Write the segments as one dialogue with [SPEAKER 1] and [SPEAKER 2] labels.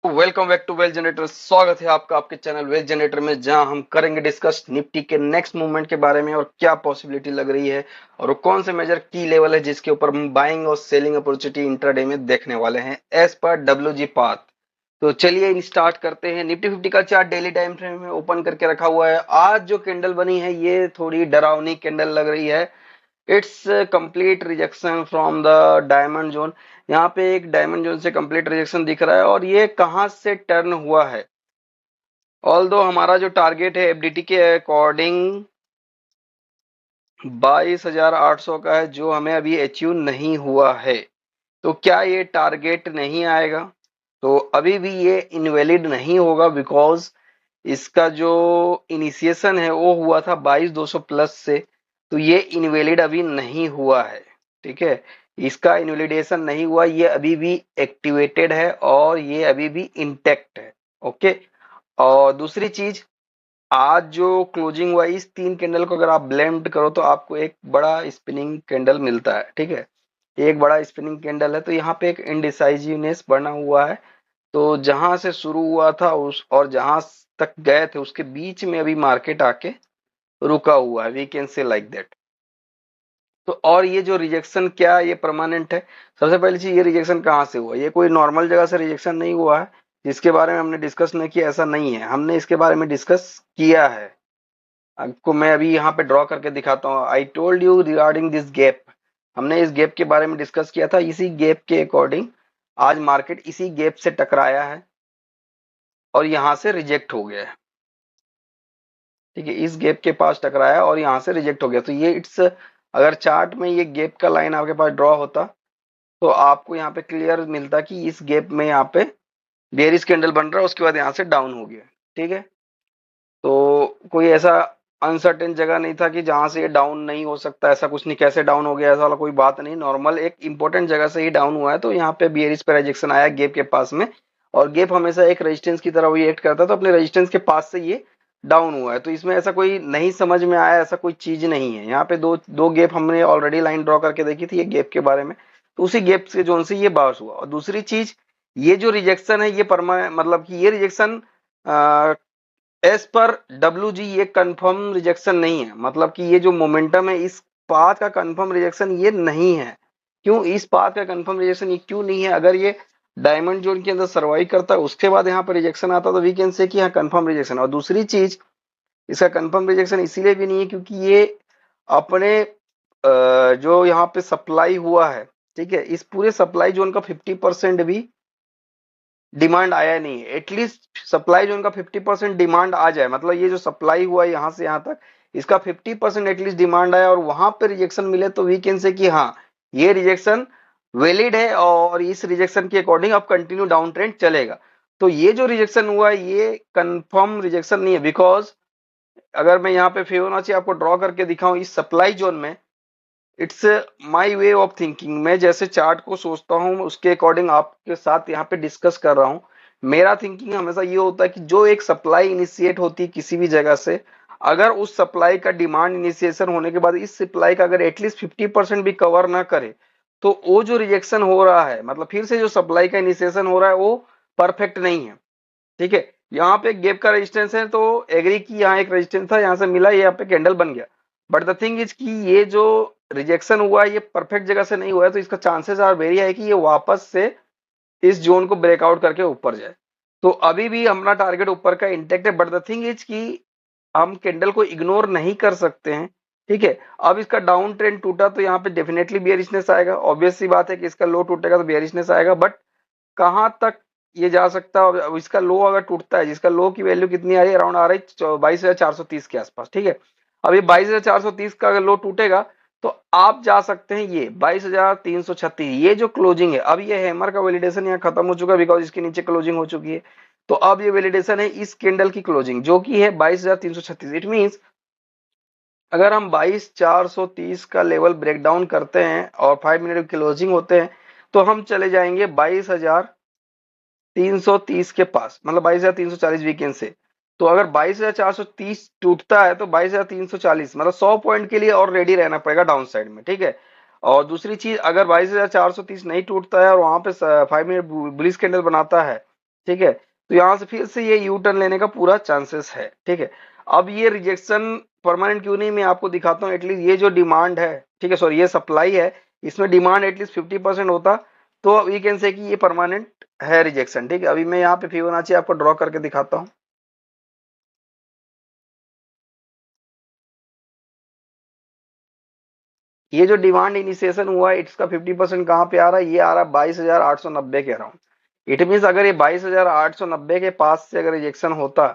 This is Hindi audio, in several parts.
[SPEAKER 1] Welcome back to well generator. स्वागत है आपका आपके चैनल वेल जनरेटर में, जहां हम करेंगे डिस्कस निफ्टी के नेक्स्ट मूवमेंट के बारे में और क्या पॉसिबिलिटी लग रही है और वो कौन से मेजर की लेवल है जिसके ऊपर हम बाइंग और सेलिंग अपॉर्चुनिटी इंट्राडे में देखने वाले हैं एज पर डब्ल्यूजी पाथ। तो चलिए स्टार्ट करते हैं। निफ्टी 50 का चार्ट डेली टाइम फ्रेम में ओपन करके रखा हुआ है। आज जो कैंडल बनी है ये थोड़ी डरावनी कैंडल लग रही है। It's complete rejection from the diamond zone. यहाँ पे एक डायमंड जोन से कंप्लीट रिजेक्शन दिख रहा है और ये कहां से टर्न हुआ है। ऑल दो हमारा जो टारगेट है एफडीटी के अकॉर्डिंग 22,800 का है, जो हमें अभी अचीव नहीं हुआ है। तो क्या ये टारगेट नहीं आएगा? तो अभी भी ये इनवैलिड नहीं होगा, बिकॉज इसका जो इनिशिएशन है वो हुआ था 22,200 प्लस से। तो ये इनवैलिड अभी नहीं हुआ है। ठीक है, इसका इनवैलिडेशन नहीं हुआ, ये अभी भी एक्टिवेटेड है और ये अभी भी इंटैक्ट है। ओके, और दूसरी चीज, आज जो क्लोजिंग वाइज तीन कैंडल को अगर आप ब्लेंड करो तो आपको एक बड़ा स्पिनिंग कैंडल मिलता है। ठीक है, एक बड़ा स्पिनिंग कैंडल है। तो यहाँ पे एक इनडिसाइजिवनेस बना हुआ है। तो जहां से शुरू हुआ था उस और जहां तक गए थे उसके बीच में अभी मार्केट आके रुका हुआ है, we can say like that. तो और ये जो रिजेक्शन क्या ये परमानेंट है? सबसे पहली चीज, ये रिजेक्शन कहाँ से हुआ? ये कोई नॉर्मल जगह से रिजेक्शन नहीं हुआ है जिसके बारे में हमने डिस्कस नहीं किया, ऐसा नहीं है। हमने इसके बारे में डिस्कस किया है। आपको मैं अभी यहाँ पे ड्रॉ करके दिखाता हूँ। I told you regarding this gap. हमने इस गैप के बारे में डिस्कस किया था। इसी गैप के अकॉर्डिंग आज मार्केट इसी गैप से टकराया है और यहाँ से रिजेक्ट हो गया है। ठीक है, इस गैप के पास टकराया और यहाँ से रिजेक्ट हो गया। तो ये इट्स, अगर चार्ट में ये गैप का लाइन आपके पास ड्रॉ होता तो आपको यहाँ पे क्लियर मिलता कि इस गैप में यहाँ पे बेयरिश कैंडल बन रहा है, उसके बाद यहाँ से डाउन हो गया। ठीक है, तो कोई ऐसा अनसर्टेन जगह नहीं था कि जहां से ये डाउन नहीं हो सकता, ऐसा कुछ नहीं। कैसे डाउन हो गया ऐसा वाला कोई बात नहीं, नॉर्मल एक इंपॉर्टेंट जगह से ही डाउन हुआ है। तो यहाँ पे बियरिश पे रिजेक्शन आया गैप के पास में, और गैप हमेशा एक रेजिस्टेंस की तरह रिएक्ट करता है, तो अपने रेजिस्टेंस के पास से ये डाउन हुआ है। तो इसमें ऐसा कोई नहीं समझ में आया, ऐसा कोई चीज नहीं है। यहाँ पे दो दो गैप हमने ऑलरेडी लाइन ड्रॉ करके देखी थी ये गैप के बारे में, तो उसी गैप से जोन से ये बाउंस हुआ। और दूसरी चीज, ये जो रिजेक्शन है ये मतलब कि ये रिजेक्शन एज पर डब्ल्यू ये कंफर्म रिजेक्शन नहीं है। मतलब कि ये जो मोमेंटम है इस पाथ का कंफर्म रिजेक्शन ये नहीं है। क्यों इस पाथ का कंफर्म रिजेक्शन ये क्यों नहीं है? अगर ये डायमंड जोन के अंदर सर्वाइव करता है उसके बाद यहाँ पर रिजेक्शन आता तो वी कैन से कि यहाँ कंफर्म रिजेक्शन। और दूसरी चीज, इसका कंफर्म रिजेक्शन इसीलिए भी नहीं है क्योंकि ये अपने जो यहाँ पे सप्लाई हुआ है, ठीक है, इस पूरे सप्लाई जोन का 50% भी डिमांड आया नहीं है। एटलीस्ट सप्लाई जोन का 50% डिमांड आ जाए, मतलब ये जो सप्लाई हुआ यहाँ से यहाँ तक इसका 50% एटलीस्ट डिमांड आया और वहां पे रिजेक्शन मिले तो वी कैन से कि हाँ ये रिजेक्शन वैलिड है और इस रिजेक्शन के अकॉर्डिंग अब कंटिन्यू डाउन ट्रेंड चलेगा। तो ये जो रिजेक्शन हुआ है ये कंफर्म रिजेक्शन नहीं है, बिकॉज अगर मैं यहाँ पे फिबोनाची आपको ड्रॉ करके दिखाऊं इस सप्लाई जोन में, it's my way of thinking. मैं जैसे चार्ट को सोचता हूँ उसके अकॉर्डिंग आपके साथ यहाँ पे डिस्कस कर रहा हूँ। मेरा थिंकिंग हमेशा ये होता है कि जो एक सप्लाई इनिशिएट होती है किसी भी जगह से, अगर उस सप्लाई का डिमांड इनिशिएशन होने के बाद इस सप्लाई का अगर एटलीस्ट 50% भी कवर ना करे तो वो जो रिजेक्शन हो रहा है, मतलब फिर से जो सप्लाई का इनिशिएशन हो रहा है वो परफेक्ट नहीं है। ठीक है, यहाँ पे गैप का रेजिस्टेंस है तो एग्री की यहाँ एक रेजिस्टेंस था, यहाँ से मिला, यहाँ पे कैंडल बन गया। बट द थिंग इज कि ये जो रिजेक्शन हुआ है ये परफेक्ट जगह से नहीं हुआ है, तो इसका चांसेस आर वेरी है कि ये वापस से इस जोन को ब्रेकआउट करके ऊपर जाए। तो अभी भी हमारा टारगेट ऊपर का इंटेक्ट है, बट द थिंग इज कि हम कैंडल को इग्नोर नहीं कर सकते हैं। ठीक है, अब इसका डाउन ट्रेंड टूटा तो यहाँ पे डेफिनेटली बियरिशनेस आएगा। ऑब्वियस सी बात है कि इसका लो टूटेगा तो बियरिशनेस आएगा, बट कहां तक ये जा सकता है? अब इसका लो अगर टूटता है, जिसका लो की वैल्यू कितनी आ रही है, अराउंड आ रही है 22,430 के आसपास। ठीक है, अब ये 22,430 का अगर लो टूटेगा तो आप जा सकते हैं ये 22,336। ये जो क्लोजिंग है, अब ये हैमर का वैलिडेशन यहाँ खत्म हो चुका है बिकॉज इसके नीचे क्लोजिंग हो चुकी है। तो अब ये वैलिडेशन है इस कैंडल की क्लोजिंग जो कि है 22,336। इट मींस अगर हम 22,430 का लेवल ब्रेक डाउन करते हैं और 5 मिनट क्लोजिंग होते हैं तो हम चले जाएंगे 22,330 के पास, मतलब 22,340 वीकेंड से। तो अगर 22,430 टूटता है तो 22,340, मतलब 100 पॉइंट के लिए और रेडी रहना पड़ेगा डाउन साइड में। ठीक है, और दूसरी चीज, अगर 22,430 नहीं टूटता है और वहां पे 5 मिनट बुलिश कैंडल बनाता है ठीक है, तो यहां से फिर से ये यू टर्न लेने का पूरा चांसेस है। ठीक है, अब ये रिजेक्शन परमानेंट क्यों नहीं, मैं आपको दिखाता हूँ। एटलीस्ट ये जो डिमांड है, ठीक है, सॉरी ये सप्लाई है, इसमें डिमांड एटलीस्ट 50% होता तो वी कैन से कि ये परमानेंट है रिजेक्शन। ठीक है, अभी मैं यहाँ पे फिबोनाची आपको ड्रॉ करके दिखाता हूँ। ये जो डिमांड इनिशिएशन हुआ है इसका 50% कहाँ पे आ रहा है, ये आ रहा है 22,890 के अराउंड। इट मीन्स अगर ये 22,890 के पास से अगर रिजेक्शन होता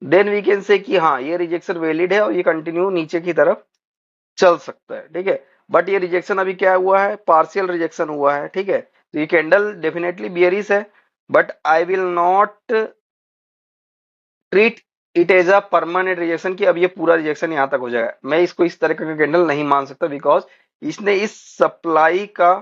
[SPEAKER 1] देन वी कैन से कि हाँ ये रिजेक्शन वैलिड है और ये कंटिन्यू नीचे की तरफ चल सकता है। ठीक है, बट ये रिजेक्शन अभी क्या हुआ है, पार्शियल रिजेक्शन हुआ है। ठीक है, तो ये कैंडल डेफिनेटली बियरिश है, but I will not treat it as a permanent rejection कि अब ये पूरा रिजेक्शन यहां तक हो जाएगा। मैं इसको इस तरह का कैंडल नहीं मान सकता, बिकॉज इसने इस सप्लाई का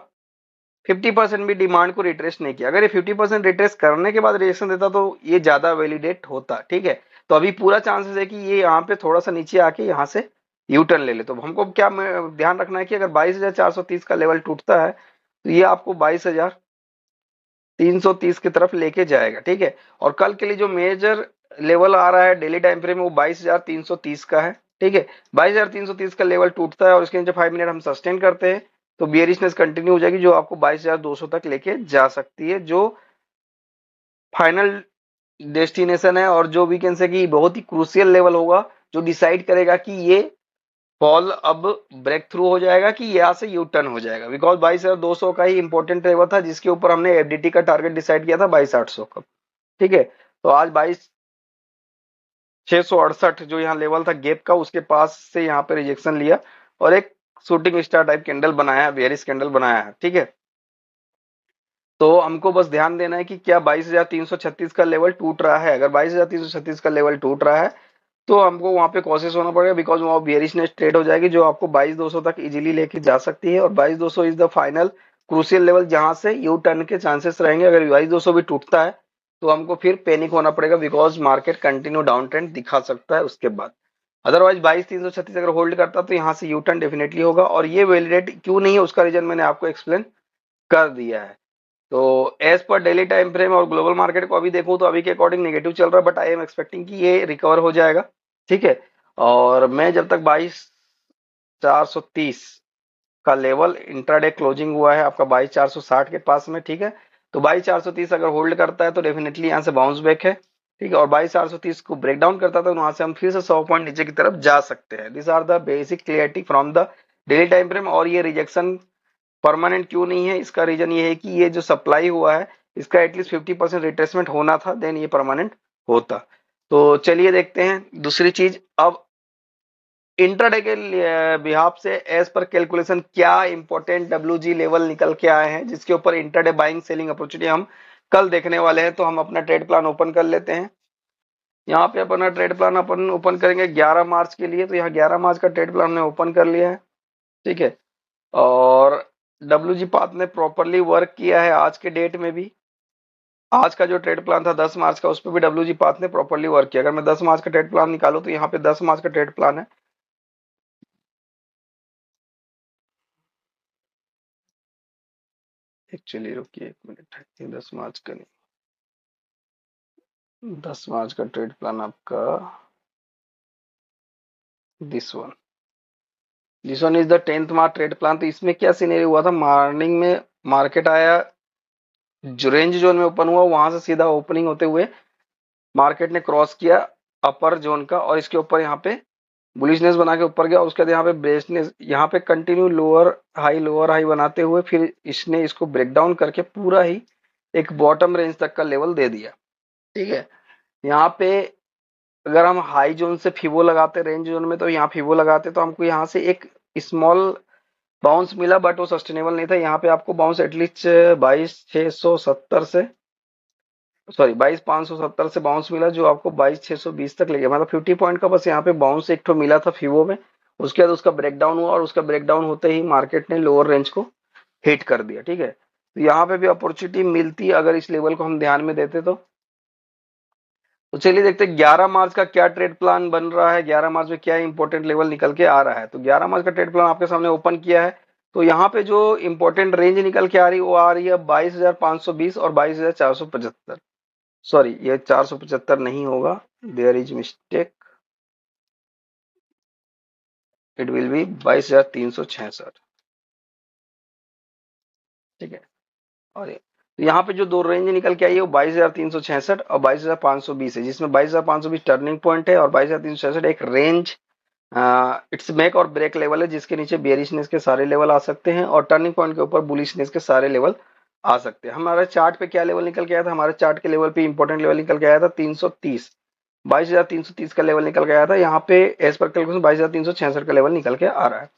[SPEAKER 1] 50% भी डिमांड को रिट्रेस नहीं किया। अगर ये 50% रिट्रेस करने के बाद रिजेक्शन देता तो ये ज्यादा वैलिडेट होता। ठीक है, तो अभी पूरा चांसेस है कि ये यहाँ पे थोड़ा सा नीचे आके यहाँ से यू टर्न ले ले। तो हमको क्या ध्यान रखना है कि अगर 22,430 का लेवल टूटता है तो ये आपको 22,330 की तरफ लेके जाएगा। ठीक है, और कल के लिए जो मेजर लेवल आ रहा है डेली टाइम फ्रेम में वो 22,330 का है। ठीक है, 22,330 का लेवल टूटता है और उसके नीचे 5 मिनट हम सस्टेन करते हैं तो बियरिशनेस कंटिन्यू हो जाएगी, जो आपको 22,200 तक लेके जा सकती है, जो फाइनल डेस्टिनेशन है और जो वी कैन से कि बहुत ही क्रूशियल लेवल होगा, जो डिसाइड करेगा कि ये फॉल अब ब्रेक थ्रू हो जाएगा कि यहाँ से यू टर्न हो जाएगा। बिकॉज 22,200 का ही इंपॉर्टेंट लेवल था जिसके ऊपर हमने एफडीटी का टारगेट डिसाइड किया था 22,800 का। ठीक है, तो आज 22,668 जो यहाँ लेवल था गैप का, उसके पास से यहाँ पे रिजेक्शन लिया और एक शूटिंग स्टार टाइप कैंडल बनाया, बेयरिश कैंडल बनाया है। ठीक है, तो हमको बस ध्यान देना है कि क्या 22,336 का लेवल टूट रहा है। अगर 22,336 का लेवल टूट रहा है तो हमको वहां पे कॉशियस होना पड़ेगा, बिकॉज वहां बेयरिशनेस ट्रेड हो जाएगी जो आपको 22,200 तक इजीली लेके जा सकती है। और 22,200 is the final crucial level जहां से यू टर्न के चांसेस रहेंगे। अगर 22,200 भी टूटता है तो हमको फिर पैनिक होना पड़ेगा, because market continue down trend दिखा सकता है उसके बाद। अदरवाइज 22,336 अगर होल्ड करता तो यहाँ से यू टर्न डेफिनेटली होगा। और ये वैलिडेट क्यों नहीं है उसका रीजन मैंने आपको एक्सप्लेन कर दिया है। तो एज पर डेली टाइम फ्रेम और ग्लोबल मार्केट को अभी देखूं तो अभी के अकॉर्डिंग नेगेटिव चल रहा है, बट आई एम एक्सपेक्टिंग कि ये रिकवर हो जाएगा। ठीक है, और मैं जब तक 22,430 का लेवल इंट्राडे क्लोजिंग हुआ है आपका 22,460 के पास में। ठीक है, तो 22,430 अगर होल्ड करता है तो डेफिनेटली यहाँ से बाउंस बैक है। ठीक है, और 22,430 को ब्रेक डाउन करता था तो वहां से हम फिर से 100 पॉइंट नीचे की तरफ जा सकते हैं। This are the basic clarity from the daily time frame. और ये रिजेक्शन परमानेंट क्यों नहीं है, इसका रीजन ये है कि ये जो सप्लाई हुआ है इसका एटलीस्ट 50% रिट्रेसमेंट होना था, देन ये परमानेंट होता। तो चलिए देखते हैं दूसरी चीज। अब इंट्राडे के बिहाफ से एज पर कैलकुलेशन क्या इंपॉर्टेंट डब्ल्यू लेवल निकल के आए हैं जिसके ऊपर इंट्राडे बाइंग सेलिंग अपॉर्चुनिटी हम कल देखने वाले हैं। तो हम अपना ट्रेड प्लान ओपन कर लेते हैं। यहाँ पे अपना ट्रेड प्लान अपन ओपन करेंगे 11 मार्च के लिए। तो यहाँ 11 मार्च का ट्रेड प्लान हमने ओपन कर लिया है। ठीक है, और डब्ल्यू पाथ ने प्रॉपरली वर्क किया है आज के डेट में भी। आज का जो ट्रेड प्लान था 10 मार्च का, उस पर भी डब्ल्यू पाथ ने प्रॉपरली वर्क किया। अगर मैं 10 मार्च का ट्रेड प्लान निकालू तो यहाँ पे 10 मार्च का ट्रेड प्लान है। एक्चुअली रुकिए एक मिनट, ये 10 मार्च का नहीं, 10 मार्च का ट्रेड प्लान आपका this one, this one is the 10th March trade plan. तो इसमें क्या सीनेरियो हुआ था, मॉर्निंग में मार्केट आया, जो रेंज जोन में ओपन हुआ वहां से सीधा ओपनिंग होते हुए मार्केट ने क्रॉस किया अपर जोन का और इसके ऊपर यहाँ पे बुलिशनेस बना के ऊपर गया। उसके बाद यहाँ पे बेसनेस, यहाँ पे कंटिन्यू लोअर हाई बनाते हुए फिर इसने इसको ब्रेक डाउन करके पूरा ही एक बॉटम रेंज तक का लेवल दे दिया। ठीक है, यहाँ पे अगर हम हाई जोन से फिबो लगाते रेंज जोन में तो यहाँ फिबो लगाते तो हमको यहाँ से एक स्मॉल बाउंस मिला, बट वो सस्टेनेबल नहीं था। यहाँ पे आपको बाउंस एटलीस्ट 22,670 से, सॉरी 22,570 से बाउंस मिला, जो आपको 22,620 तक ले गया। मतलब 50 पॉइंट का बस यहाँ पे बाउंस एक ठो मिला था फिवो में। उसके बाद उसका ब्रेकडाउन हुआ और उसका ब्रेकडाउन होते ही मार्केट ने लोअर रेंज को हिट कर दिया। ठीक है, तो यहाँ पे भी अपॉर्चुनिटी मिलती अगर इस लेवल को हम ध्यान में देते तो चलिए देखते हैं 11 मार्च का क्या ट्रेड प्लान बन रहा है, 11 मार्च में क्या इंपॉर्टेंट लेवल निकल के आ रहा है। तो 11 मार्च का ट्रेड प्लान आपके सामने ओपन किया है। तो यहाँ पे जो इंपॉर्टेंट रेंज निकल के आ रही है वो आ रही है 22,520 और 22,475। सॉरी ये 475 नहीं होगा, there is mistake, it will be 22,366। ठीक है। और तो यहाँ पे जो दो रेंज निकल के आई है वो 22,366 और 22,520 है, जिसमें 22,520 टर्निंग पॉइंट है और 22,366 एक रेंज इट्स मेक और ब्रेक लेवल है, जिसके नीचे बेरिशनेस के सारे लेवल आ सकते हैं और टर्निंग पॉइंट के ऊपर बुलिशनेस के सारे लेवल आ सकते हैं। हमारे चार्ट पे क्या लेवल निकल के आया था, हमारे चार्ट के लेवल पे इंपॉर्टेंट लेवल निकल के आया था 330, 22,330 का लेवल निकल के आया था। यहाँ पे एज पर कैलकुलेशन 22,366 का लेवल निकल के आ रहा है।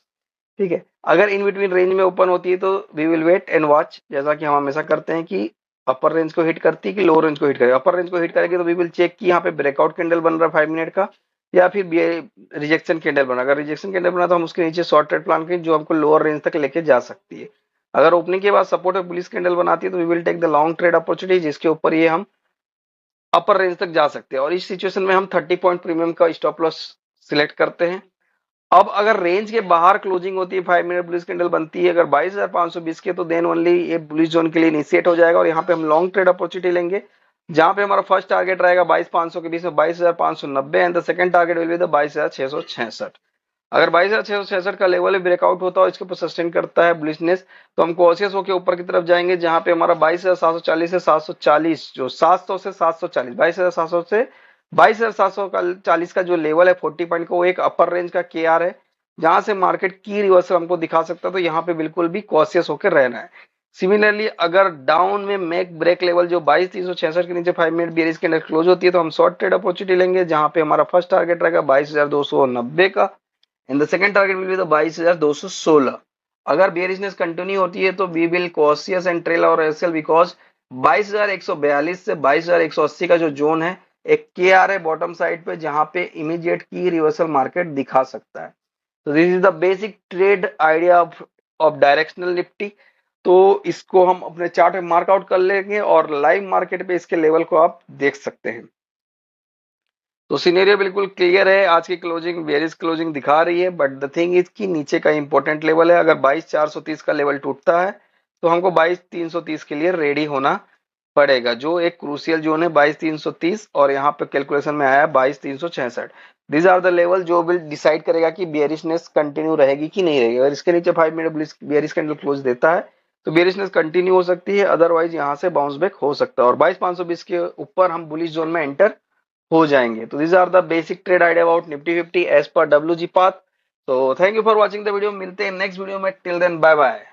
[SPEAKER 1] ठीक है। अगर इन बिटवीन रेंज में ओपन होती है तो we will wait and watch, जैसा कि हम हमेशा करते हैं कि अपर रेंज को हिट करती है कि लोअर रेंज को हिट करेगी। अपर रेंज को हिट करेगी तो वी विल चेक कि यहाँ पे ब्रेकआउट कैंडल बन रहा है 5 मिनट का या फिर रिजेक्शन कैंडल बना। अगर रिजेक्शन कैंडल बना तो हम उसके नीचे शॉर्ट ट्रेड प्लान करें जो हमको लोअर रेंज तक लेके जा सकती है। अगर ओपनिंग के बाद सपोर्ट और बुलिश कैंडल बनाती है तो we will take the long trade opportunity, जिसके ऊपर ये हम अपर रेंज तक जा सकते हैं। और इस सिचुएशन में हम 30 पॉइंट प्रीमियम का स्टॉप लॉस सिलेक्ट करते हैं। अब अगर रेंज के बाहर क्लोजिंग होती है, 5 मिनट बुलिश कैंडल बनती है अगर 22,520 के, तो देन ओनली ये बुलिश जोन के लिए इनिशिएट हो जाएगा और यहाँ पे हम लॉन्ग ट्रेड अपॉर्चुनिटी लेंगे, जहां पे हमारा फर्स्ट टारगेट रहेगा 22,500 के बीच में 22,590 and the second target will be the 22,666। अगर 22,666 का लेवल ब्रेकआउट होता है और इसके ऊपर सस्टेन करता है बुलिशनेस, तो हम कॉशियस होकर ऊपर की तरफ जाएंगे, जहां पे हमारा 22,740 से 740, जो 700 से 740, 22,700 से 22,740 का जो लेवल है 40 पॉइंट का, वो एक अपर रेंज का के आर है, जहां से मार्केट की रिवर्सल हमको दिखा सकता है। तो यहाँ पे बिल्कुल भी कॉशियस होकर रहना है। सिमिलरली अगर डाउन में मेक ब्रेक लेवल जो 22,366 के नीचे 5 मिनट बेरिश के अंदर क्लोज होती है, तो हम शॉर्ट ट्रेड अपॉर्चुनिटी लेंगे, जहां पे हमारा फर्स्ट टारगेट रहेगा 22,290 का and the second target will be the 22,216। अगर बेयरिशनेस कंटिन्यू होती है तो we will cautious and trail और एसएल, बिकॉज 22,142 से 22,180 का जो जोन है एक के आर है बॉटम साइड पे, जहां पे इमीडिएट की रिवर्सल मार्केट दिखा सकता है। तो this is the basic trade idea of directional Nifty. तो इसको हम अपने चार्ट में मार्क आउट कर लेंगे और लाइव मार्केट पे इसके लेवल को आप देख सकते हैं। तो सिनेरियो बिल्कुल क्लियर है। आज की क्लोजिंग बेरिश क्लोजिंग दिखा रही है, बट द थिंग इज कि नीचे का इंपॉर्टेंट लेवल है। अगर 22,430 का लेवल टूटता है तो हमको 22,330 के लिए रेडी होना पड़ेगा, जो एक क्रूशियल जोन है 22,330 और यहाँ पे कैलकुलेशन में आया 22,366। दिस आर द लेवल जो विल डिसाइड करेगा कि बेरिशनेस कंटिन्यू रहेगी कि नहीं रहेगी। अगर इसके नीचे 5 मिनट बेरिश कैंडल क्लोज देता है तो बेरिशनेस कंटिन्यू हो सकती है, अदरवाइज यहाँ से बाउंस बैक हो सकता है और 22,520 के ऊपर हम बुलिश जोन में एंटर हो जाएंगे। तो these are the basic trade idea about Nifty 50 as per W G path. तो thank you for watching the video, मिलते हैं नेक्स्ट वीडियो में, टिल देन बाय बाय।